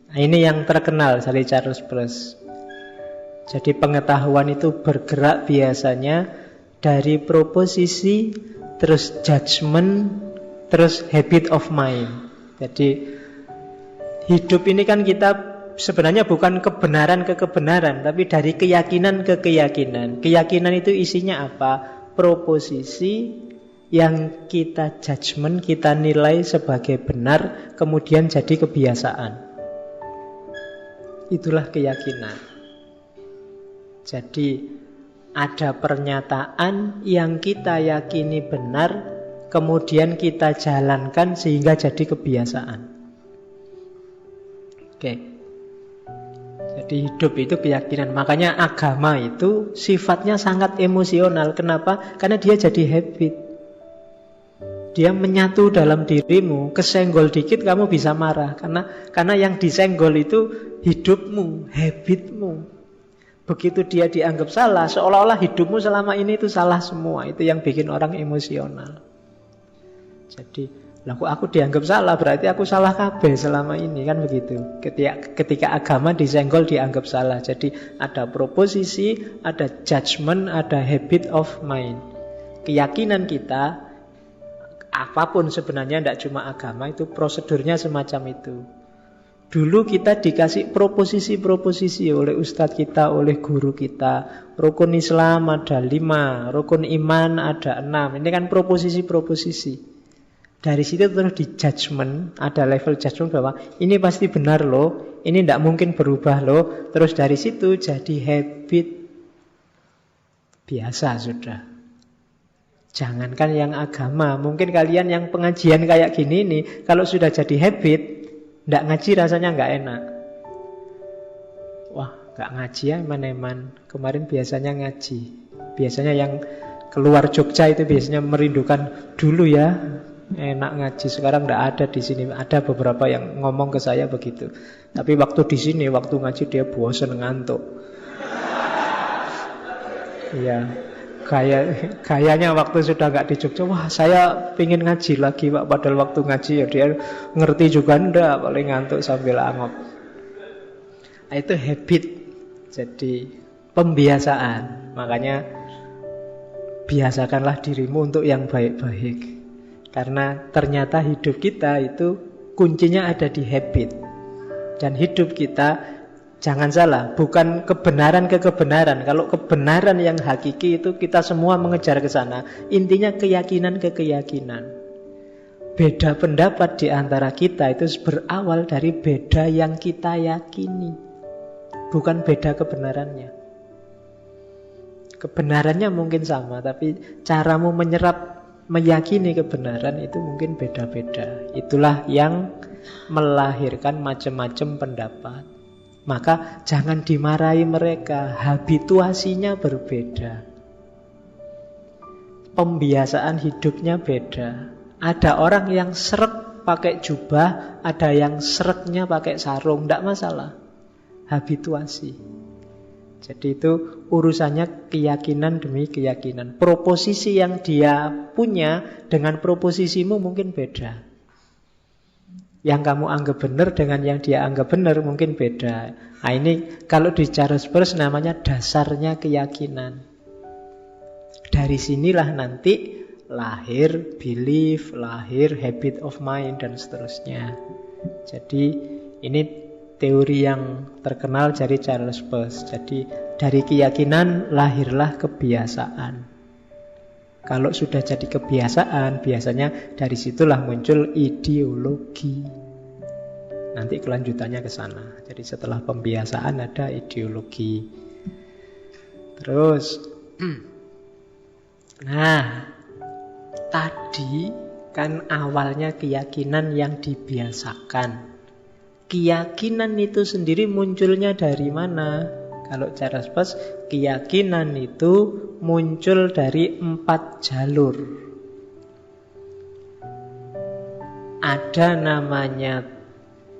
Nah, ini yang terkenal dari Charles Peirce. Jadi pengetahuan itu bergerak biasanya dari proposisi, terus judgment, terus habit of mind. Jadi hidup ini kan kita sebenarnya bukan kebenaran ke kebenaran, tapi dari keyakinan ke keyakinan. Keyakinan itu isinya apa? Proposisi yang kita judgment, kita nilai sebagai benar, kemudian jadi kebiasaan. Itulah keyakinan. Jadi ada pernyataan yang kita yakini benar, kemudian kita jalankan sehingga jadi kebiasaan. Oke. Jadi hidup itu keyakinan. Makanya agama itu sifatnya sangat emosional. Kenapa? Karena dia jadi habit. Dia menyatu dalam dirimu. Kesenggol dikit kamu bisa marah. Karena yang disenggol itu hidupmu, habitmu. Begitu dia dianggap salah, seolah-olah hidupmu selama ini itu salah semua. Itu yang bikin orang emosional. Jadi, kok aku dianggap salah, berarti aku salah kabeh selama ini, kan begitu. Ketika agama disenggol dianggap salah. Jadi ada proposisi, ada judgment, ada habit of mind. Keyakinan kita, apapun sebenarnya, tidak cuma agama, itu prosedurnya semacam itu. Dulu kita dikasih proposisi-proposisi oleh ustadz kita, oleh guru kita. Rukun Islam ada 5, rukun iman ada 6. Ini kan proposisi-proposisi. Dari situ terus di judgment, ada level judgment bahwa ini pasti benar loh, ini tidak mungkin berubah loh. Terus dari situ jadi habit. Biasa sudah. Jangankan yang agama, mungkin kalian yang pengajian kayak gini nih, kalau sudah jadi habit, tidak ngaji rasanya nggak enak. Wah, nggak ngaji ya, eman-eman. Kemarin biasanya ngaji. Biasanya yang keluar Jogja itu biasanya merindukan dulu ya, enak ngaji. Sekarang tidak ada di sini. Ada beberapa yang ngomong ke saya begitu. Tapi waktu di sini, waktu ngaji dia bosan, ngantuk. Iya. Kayaknya waktu sudah nggak di Jogja, wah saya pingin ngaji lagi Pak. Padahal waktu ngaji ya dia ngerti juga enggak, paling ngantuk sambil angop. Nah, itu habit. Jadi pembiasaan. Makanya biasakanlah dirimu untuk yang baik-baik. Karena ternyata hidup kita itu kuncinya ada di habit. Dan hidup kita, jangan salah, bukan kebenaran ke kebenaran. Kalau kebenaran yang hakiki itu kita semua mengejar ke sana. Intinya keyakinan ke keyakinan. Beda pendapat di antara kita itu berawal dari beda yang kita yakini. Bukan beda kebenarannya. Kebenarannya mungkin sama, tapi caramu menyerap, meyakini kebenaran itu mungkin beda-beda. Itulah yang melahirkan macam-macam pendapat. Maka jangan dimarahi mereka, habituasinya berbeda. Pembiasaan hidupnya beda. Ada orang yang srek pakai jubah, ada yang sreknya pakai sarung, tidak masalah. Habituasi. Jadi itu urusannya keyakinan demi keyakinan. Proposisi yang dia punya dengan proposisimu mungkin beda. Yang kamu anggap benar dengan yang dia anggap benar mungkin beda. Nah ini kalau di Charles Peirce namanya dasarnya keyakinan. Dari sinilah nanti lahir belief, lahir habit of mind dan seterusnya. Jadi ini teori yang terkenal dari Charles Peirce. Jadi dari keyakinan lahirlah kebiasaan. Kalau sudah jadi kebiasaan, biasanya dari situlah muncul ideologi. Nanti kelanjutannya ke sana. Jadi setelah pembiasaan ada ideologi. Terus, nah, tadi kan awalnya keyakinan yang dibiasakan. Keyakinan itu sendiri munculnya dari mana? Kalau Charles Peirce, keyakinan itu muncul dari 4 jalur. Ada namanya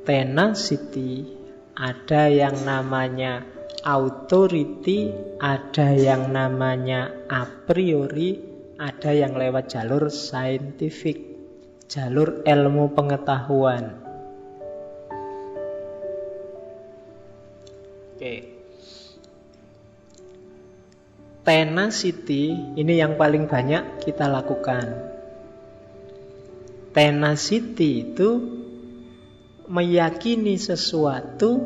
tenacity, ada yang namanya authority, ada yang namanya a priori, ada yang lewat jalur scientific, jalur ilmu pengetahuan. Oke. Tenacity ini yang paling banyak kita lakukan. Tenacity itu meyakini sesuatu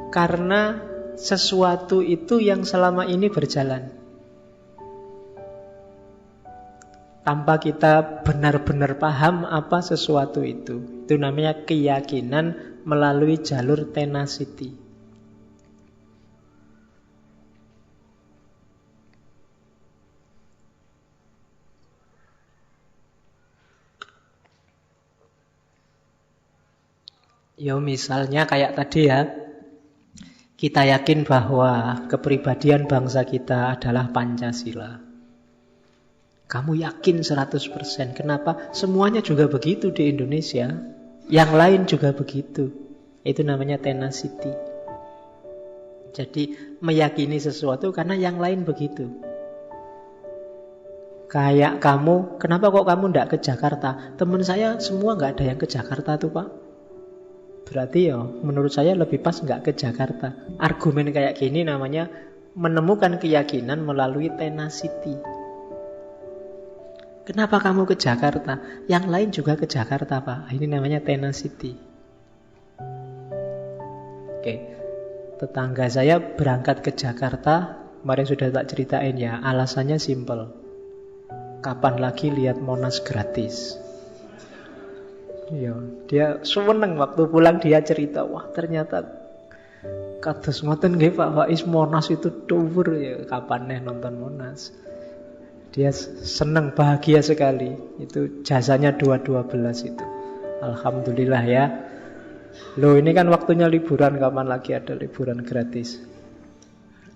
karena sesuatu itu yang selama ini berjalan. Tanpa kita benar-benar paham apa sesuatu itu. Itu namanya keyakinan melalui jalur tenacity. Ya misalnya kayak tadi ya, kita yakin bahwa kepribadian bangsa kita adalah Pancasila. Kamu yakin 100%. Kenapa? Semuanya juga begitu di Indonesia. Yang lain juga begitu. Itu namanya tenacity. Jadi meyakini sesuatu karena yang lain begitu. Kayak kamu, kenapa kok kamu enggak ke Jakarta? Teman saya semua enggak ada yang ke Jakarta tuh Pak. Berarti ya menurut saya lebih pas enggak ke Jakarta. Argumen kayak gini namanya menemukan keyakinan melalui tenacity. Kenapa kamu ke Jakarta? Yang lain juga ke Jakarta, Pak. Ini namanya tenacity. Oke. Tetangga saya berangkat ke Jakarta. Kemarin sudah tak ceritain ya. Alasannya simple. Kapan lagi lihat Monas gratis? Ya, dia seneng waktu pulang dia cerita. Wah, ternyata kados ngoten nggih Pak Faiz, Monas itu dhuwur ya. Kapan nih nonton Monas? Dia senang, bahagia sekali. Itu jasanya 212 itu. Alhamdulillah ya. Loh ini kan waktunya liburan, kapan lagi ada liburan gratis?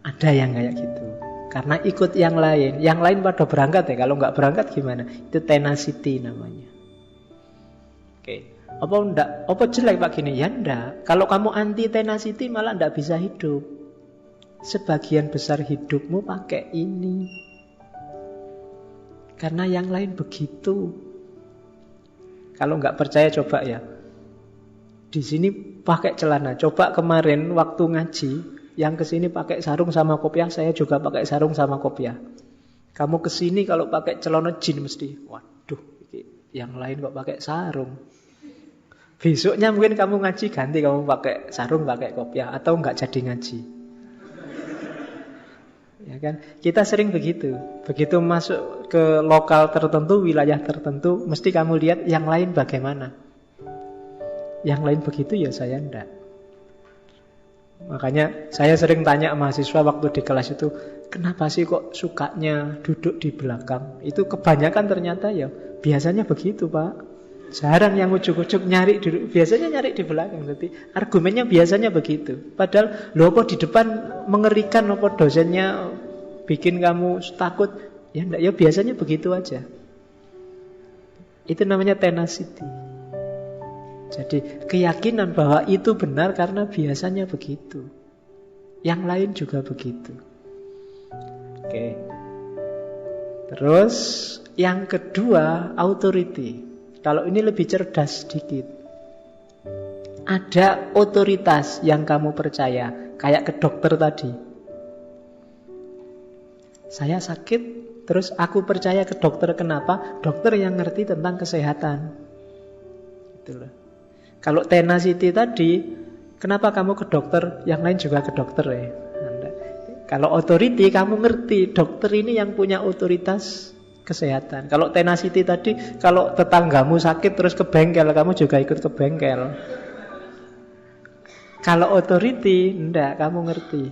Ada yang kayak gitu. Karena ikut yang lain. Yang lain pada berangkat ya. Kalau nggak berangkat gimana? Itu tenacity namanya. Oke. Apa jelek Pak gini? Ya enggak. Kalau kamu anti tenacity malah enggak bisa hidup. Sebagian besar hidupmu pakai ini. Karena yang lain begitu. Kalau nggak percaya coba ya. Di sini pakai celana. Coba kemarin waktu ngaji, yang kesini pakai sarung sama kopiah, saya juga pakai sarung sama kopiah. Kamu kesini kalau pakai celana jin mesti, waduh, yang lain kok pakai sarung. Besoknya mungkin kamu ngaji ganti, kamu pakai sarung, pakai kopiah, atau nggak jadi ngaji. Ya kan? Kita sering begitu. Begitu masuk ke lokal tertentu, wilayah tertentu, mesti kamu lihat yang lain bagaimana. Yang lain begitu ya saya enggak. Makanya saya sering tanya mahasiswa waktu di kelas itu, kenapa sih kok sukanya duduk di belakang? Itu kebanyakan ternyata ya biasanya begitu Pak. Jarang yang ujuk-ujuk nyari duduk, biasanya nyari di belakang. Jadi argumennya biasanya begitu. Padahal loh kok di depan mengerikan, apa dosennya bikin kamu takut? Ya enggak, ya biasanya begitu aja. Itu namanya tenacity. Jadi keyakinan bahwa itu benar karena biasanya begitu. Yang lain juga begitu. Oke. Terus yang kedua, authority. Kalau ini lebih cerdas sedikit. Ada otoritas yang kamu percaya. Kayak ke dokter tadi. Saya sakit, terus aku percaya ke dokter. Kenapa? Dokter yang ngerti tentang kesehatan. Itulah. Kalau tenacity tadi, kenapa kamu ke dokter? Yang lain juga ke dokter ya. Kalau authority, kamu ngerti dokter ini yang punya otoritas kesehatan. Kalau tenacity tadi, kalau tetanggamu sakit terus ke bengkel, kamu juga ikut ke bengkel. Kalau authority, enggak, kamu ngerti.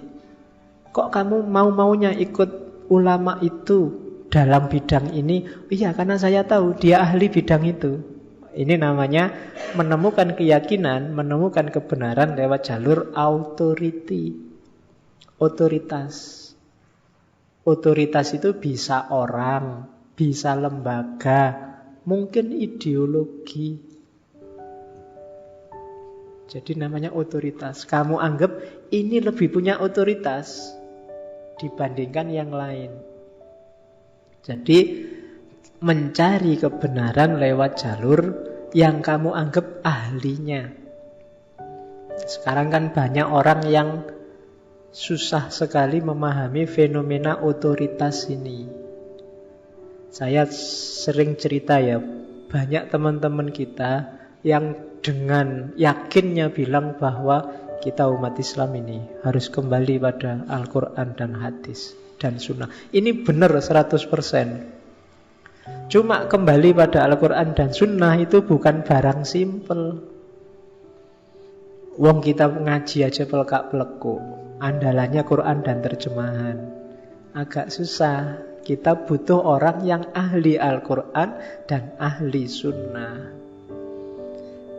Kok kamu mau-maunya ikut ulama itu dalam bidang ini? Iya, karena saya tahu dia ahli bidang itu. Ini namanya menemukan keyakinan, menemukan kebenaran lewat jalur authority. Otoritas. Otoritas itu bisa orang, bisa lembaga, mungkin ideologi. Jadi namanya otoritas. Kamu anggap ini lebih punya otoritas dibandingkan yang lain. Jadi mencari kebenaran lewat jalur yang kamu anggap ahlinya. Sekarang kan banyak orang yang susah sekali memahami fenomena otoritas ini. Saya sering cerita ya, banyak teman-teman kita yang dengan yakinnya bilang bahwa kita umat Islam ini harus kembali pada Al-Quran dan hadis dan sunnah. Ini benar 100%. Cuma kembali pada Al-Quran dan sunnah itu bukan barang simpel. Wong kita ngaji aja pelekak-pelekuk, andalannya Quran dan terjemahan. Agak susah. Kita butuh orang yang ahli Al-Quran dan ahli sunnah.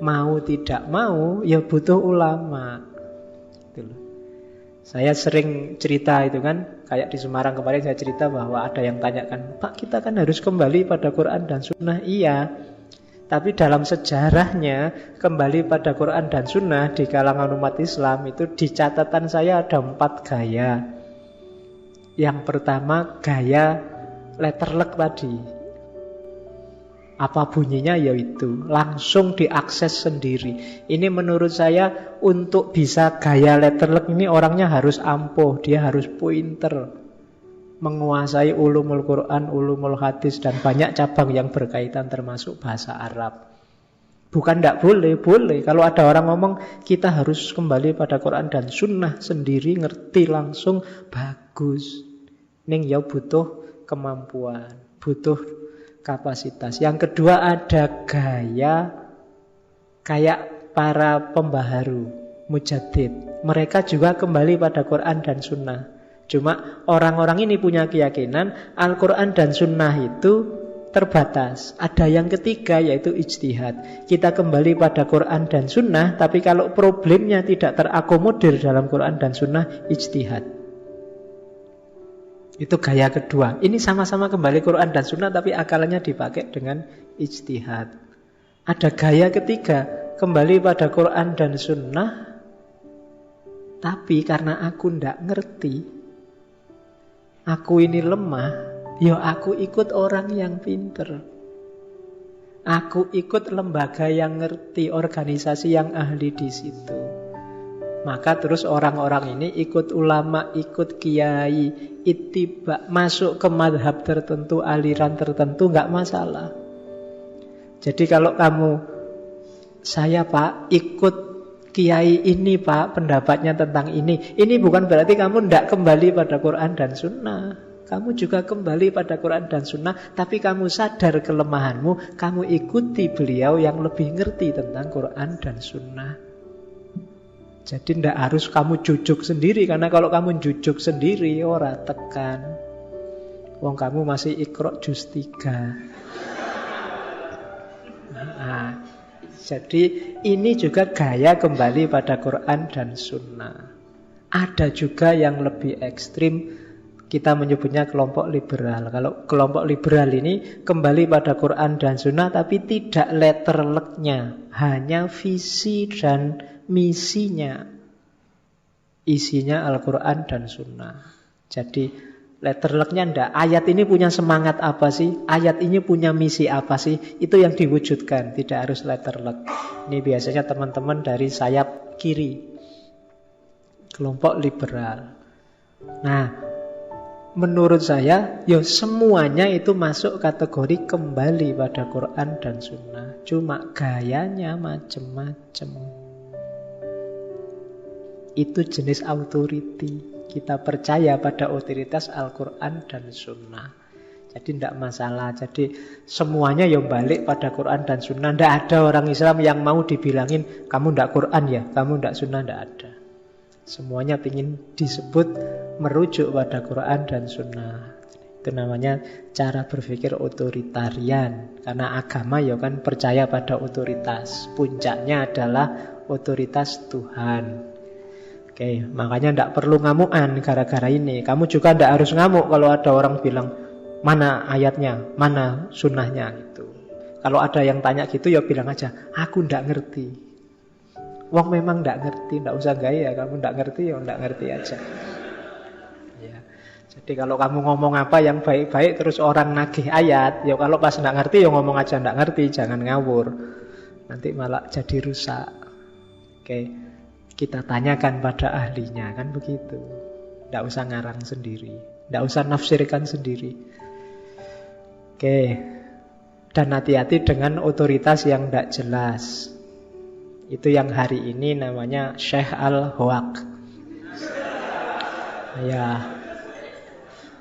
Mau tidak mau ya butuh ulama. Gitu loh. Saya sering cerita itu kan, kayak di Semarang kemarin saya cerita bahwa ada yang tanyakan, Pak, kita kan harus kembali pada Quran dan sunnah. Iya, tapi dalam sejarahnya kembali pada Quran dan sunnah di kalangan umat Islam itu di catatan saya ada 4 gaya. Yang pertama gaya letterlek tadi. Apa bunyinya? Yaitu langsung diakses sendiri. Ini menurut saya untuk bisa gaya letterlek ini orangnya harus ampuh, dia harus pinter, menguasai ulumul Quran, ulumul hadis dan banyak cabang yang berkaitan termasuk bahasa Arab. Bukan tidak boleh, boleh. Kalau ada orang ngomong kita harus kembali pada Quran dan sunnah sendiri, ngerti langsung, bagus. Ning ya butuh kemampuan, butuh kapasitas. Yang kedua ada gaya kayak para pembaharu, mujaddid. Mereka juga kembali pada Quran dan sunnah. Cuma orang-orang ini punya keyakinan Al-Quran dan sunnah itu terbatas. Ada yang ketiga yaitu ijtihad. Kita kembali pada Quran dan sunnah, tapi kalau problemnya tidak terakomodir dalam Quran dan sunnah, ijtihad. Itu gaya kedua. Ini sama-sama kembali Quran dan sunnah, tapi akalnya dipakai dengan ijtihad. Ada gaya ketiga, kembali pada Quran dan sunnah, tapi karena aku tidak ngerti, aku ini lemah, ya aku ikut orang yang pinter. Aku ikut lembaga yang ngerti, organisasi yang ahli di situ. Maka terus orang-orang ini ikut ulama, ikut kiai, ittiba, masuk ke madhab tertentu, aliran tertentu, nggak masalah. Jadi kalau kamu, saya Pak, ikut kiai ini Pak, pendapatnya tentang ini bukan berarti kamu tidak kembali pada Quran dan sunnah. Kamu juga kembali pada Quran dan sunnah, tapi kamu sadar kelemahanmu, kamu ikuti beliau yang lebih ngerti tentang Quran dan sunnah. Jadi tidak harus kamu jujuk sendiri, karena kalau kamu jujuk sendiri ora tekan. Wong kamu masih Iqra juz 3. Nah, jadi ini juga gaya kembali pada Quran dan sunnah. Ada juga yang lebih ekstrim, kita menyebutnya kelompok liberal. Kalau kelompok liberal ini kembali pada Quran dan sunnah, tapi tidak letterleknya, hanya visi dan misinya, isinya Al-Quran dan sunnah. Jadi letterleknya ndak, ayat ini punya semangat apa sih, ayat ini punya misi apa sih, itu yang diwujudkan, tidak harus letterlek. Ini biasanya teman-teman dari sayap kiri, kelompok liberal. Nah, menurut saya ya semuanya itu masuk kategori kembali pada Quran dan sunnah, cuma gayanya macam-macam. Itu jenis authority. Kita percaya pada otoritas Al-Quran dan sunnah. Jadi tidak masalah. Jadi semuanya yang balik pada Quran dan sunnah. Tidak ada orang Islam yang mau dibilangin kamu tidak Quran ya, kamu tidak sunnah, tidak ada. Semuanya ingin disebut merujuk pada Quran dan sunnah. Itu namanya cara berpikir otoritarian. Karena agama ya kan percaya pada otoritas. Puncaknya adalah otoritas Tuhan. Oke, makanya tidak perlu ngamukan gara-gara ini. Kamu juga tidak harus ngamuk kalau ada orang bilang mana ayatnya, mana sunnahnya gitu. Kalau ada yang tanya gitu ya bilang aja, aku tidak ngerti. Wong memang tidak ngerti, tidak usah gaya. Kamu tidak ngerti ya tidak ngerti aja. Ya. Jadi kalau kamu ngomong apa yang baik-baik terus orang nagih ayat, ya kalau pas tidak ngerti ya ngomong aja tidak ngerti, jangan ngawur. Nanti malah jadi rusak. Oke. Kita tanyakan pada ahlinya, kan begitu. Tidak usah ngarang sendiri, tidak usah nafsirkan sendiri. Oke. Dan hati-hati dengan otoritas yang tidak jelas. Itu yang hari ini namanya Syekh Al-Hoaq. Ya,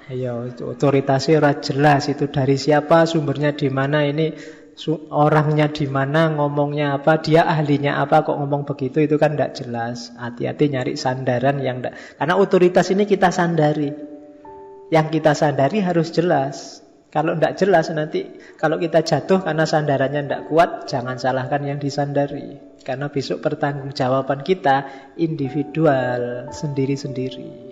ayo, otoritasnya ora jelas, itu dari siapa, sumbernya di mana, ini orangnya di mana, ngomongnya apa, dia ahlinya apa, kok ngomong begitu, itu kan tidak jelas. Hati-hati nyari sandaran yang tidak. Karena otoritas ini kita sandari. Yang kita sandari harus jelas. Kalau tidak jelas nanti, kalau kita jatuh karena sandarannya tidak kuat, jangan salahkan yang disandari. Karena besok pertanggungjawaban kita individual, sendiri-sendiri.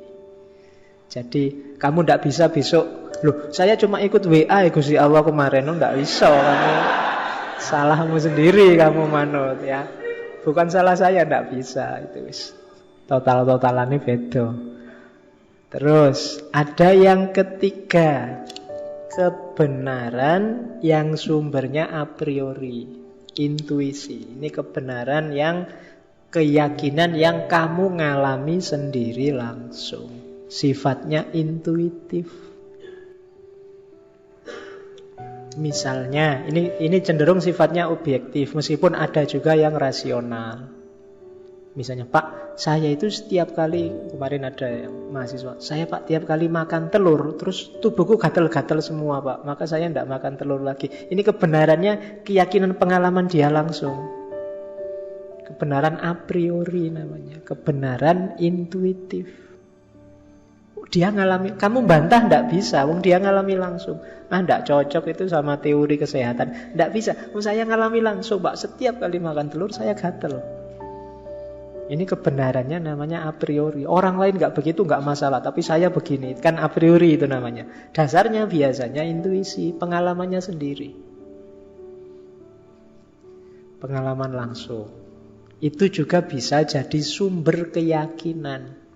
Jadi kamu tidak bisa besok, loh saya cuma ikut WA ya Gusti Allah kemarin, tidak bisa, kamu salahmu sendiri, kamu manut ya. Bukan salah saya, tidak bisa, itu total-totalannya beda. Terus ada yang ketiga, kebenaran yang sumbernya a priori, intuisi. Ini kebenaran yang, keyakinan yang kamu ngalami sendiri langsung. Sifatnya intuitif. Misalnya, ini cenderung sifatnya objektif, meskipun ada juga yang rasional. Misalnya, Pak, saya itu setiap kali, kemarin ada yang mahasiswa, saya Pak tiap kali makan telur, terus tubuhku gatal-gatal semua Pak, maka saya tidak makan telur lagi. Ini kebenarannya keyakinan pengalaman dia langsung. Kebenaran a priori namanya, kebenaran intuitif. Dia ngalami, kamu bantah tidak bisa, wong dia ngalami langsung. Tidak cocok itu sama teori kesehatan, tidak bisa. Saya ngalami langsung Pak, setiap kali makan telur saya gatal. Ini kebenarannya namanya a priori. Orang lain nggak begitu nggak masalah, tapi saya begini, kan a priori itu namanya. Dasarnya biasanya intuisi, pengalamannya sendiri, pengalaman langsung. Itu juga bisa jadi sumber keyakinan.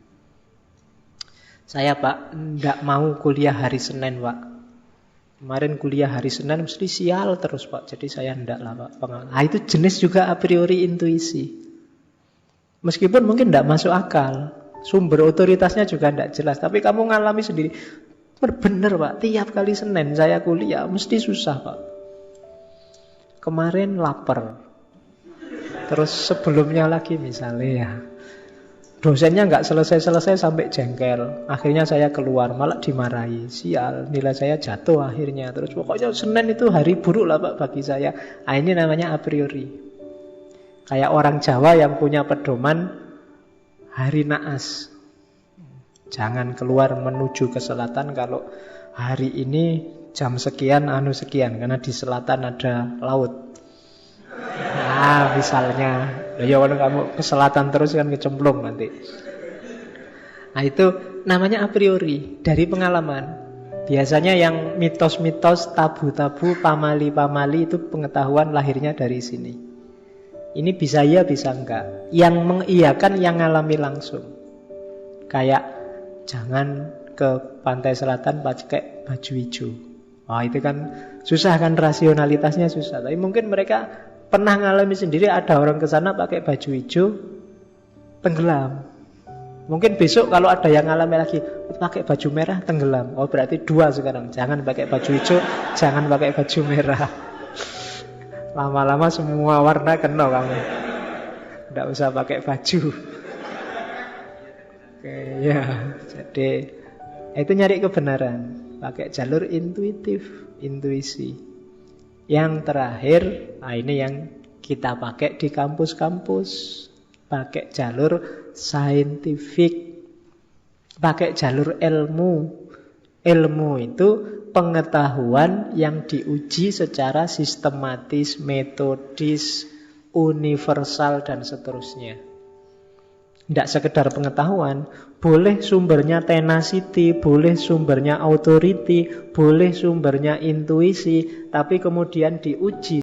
Saya Pak, tidak mau kuliah hari Senin Pak. Kemarin kuliah hari Senin mesti sial terus Pak. Jadi saya tidak lah Pak. Itu jenis juga a priori intuisi. Meskipun mungkin tidak masuk akal. Sumber otoritasnya juga tidak jelas. Tapi kamu ngalami sendiri. Benar Pak, tiap kali Senin saya kuliah mesti susah Pak. Kemarin lapar. Terus sebelumnya lagi misalnya ya, dosennya nggak selesai-selesai sampai jengkel. Akhirnya saya keluar, malah dimarahi. Sial, nilai saya jatuh akhirnya. Terus pokoknya Senin itu hari buruk lah Pak bagi saya. Ini namanya a priori. Kayak orang Jawa yang punya pedoman hari naas. Jangan keluar menuju ke selatan kalau hari ini jam sekian, sekian. Karena di selatan ada laut. Nah, misalnya, ya kalau kamu ke selatan terus kan kecemplung nanti. Nah itu namanya a priori, dari pengalaman. Biasanya yang mitos-mitos, tabu-tabu, pamali-pamali itu pengetahuan lahirnya dari sini. Ini bisa ya, bisa enggak. Yang mengiyakan yang ngalami langsung. Kayak jangan ke pantai selatan pakai baju hijau. Wah itu kan susah kan, rasionalitasnya susah. Tapi mungkin mereka pernah ngalami sendiri, ada orang ke sana pakai baju hijau tenggelam. Mungkin besok kalau ada yang ngalami lagi pakai baju merah tenggelam. Oh berarti dua sekarang. Jangan pakai baju hijau, jangan pakai baju merah. Lama-lama semua warna kena kamu. Tidak usah pakai baju. Oke, ya. Jadi itu nyari kebenaran. Pakai jalur intuitif, intuisi. Yang terakhir, ini yang kita pakai di kampus-kampus. Pakai jalur saintifik. Pakai jalur ilmu. Ilmu itu pengetahuan yang diuji secara sistematis, metodis, universal, dan seterusnya. Tidak sekedar pengetahuan, boleh sumbernya tenacity, boleh sumbernya authority, boleh sumbernya intuisi, tapi kemudian diuji